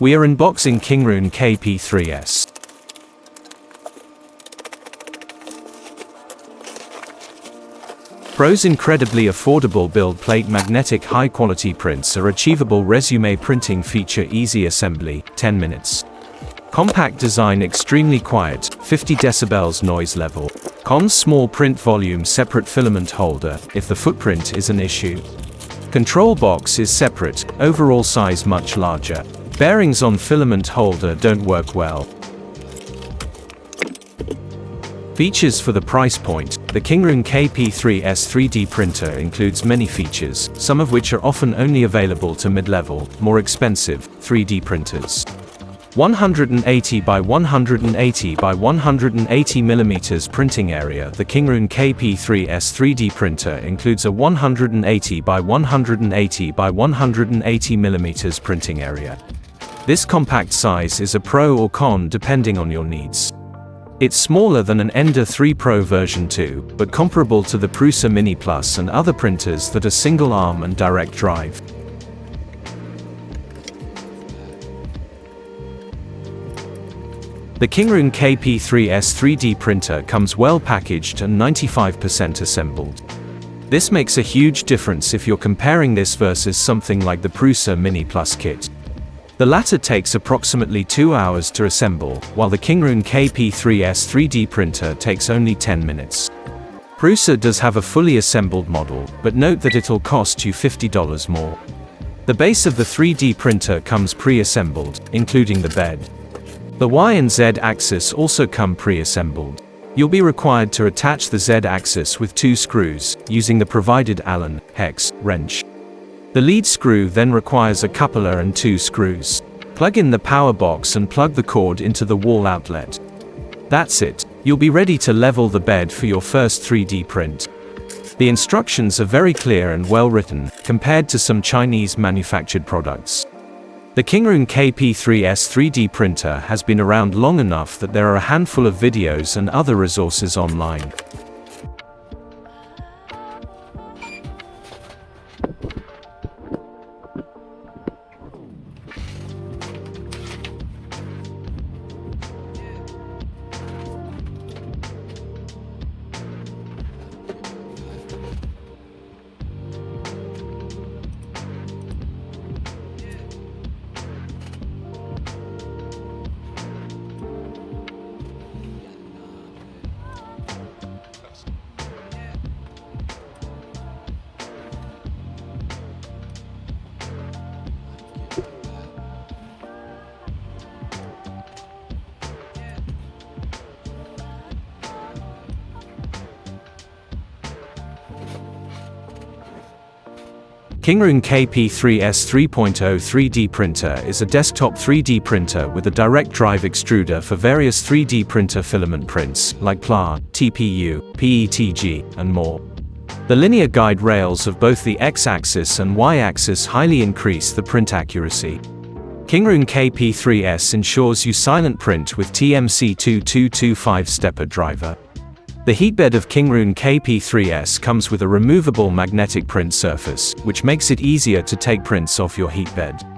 We are unboxing Kingroon KP3S. Pros: incredibly affordable build plate, magnetic high-quality prints are achievable, resume printing feature, easy assembly, 10 minutes. Compact design, extremely quiet, 50 decibels noise level. Cons: small print volume, separate filament holder, if the footprint is an issue. Control box is separate, overall size much larger. Bearings on filament holder don't work well. Features for the price point: the Kingroon KP3S 3D printer includes many features, some of which are often only available to mid-level, more expensive 3D printers. 180 by 180 by 180 mm printing area. The Kingroon KP3S 3D printer includes a 180 by 180 by 180 mm printing area. This compact size is a pro or con depending on your needs. It's smaller than an Ender 3 Pro version 2, but comparable to the Prusa Mini Plus and other printers that are single arm and direct drive. The Kingroon KP3S 3D printer comes well packaged and 95% assembled. This makes a huge difference if you're comparing this versus something like the Prusa Mini Plus kit. The latter takes approximately 2 hours to assemble, while the Kingroon KP3S 3D printer takes only 10 minutes. Prusa does have a fully assembled model, but note that it'll cost you $50 more. The base of the 3D printer comes pre-assembled, including the bed. The Y and Z axis also come pre-assembled. You'll be required to attach the Z axis with 2 screws, using the provided Allen hex wrench. The lead screw then requires a coupler and 2 screws. Plug in the power box and plug the cord into the wall outlet. That's it. You'll be ready to level the bed for your first 3D print. The instructions are very clear and well written, compared to some Chinese manufactured products. The Kingroon KP3S 3D printer has been around long enough that there are a handful of videos and other resources online. Kingroon KP3S 3.0 3D printer is a desktop 3D printer with a direct drive extruder for various 3D printer filament prints, like PLA, TPU, PETG, and more. The linear guide rails of both the X-axis and Y-axis highly increase the print accuracy. Kingroon KP3S ensures you silent print with TMC2225 stepper driver. The heatbed of Kingroon KP3S comes with a removable magnetic print surface, which makes it easier to take prints off your heatbed.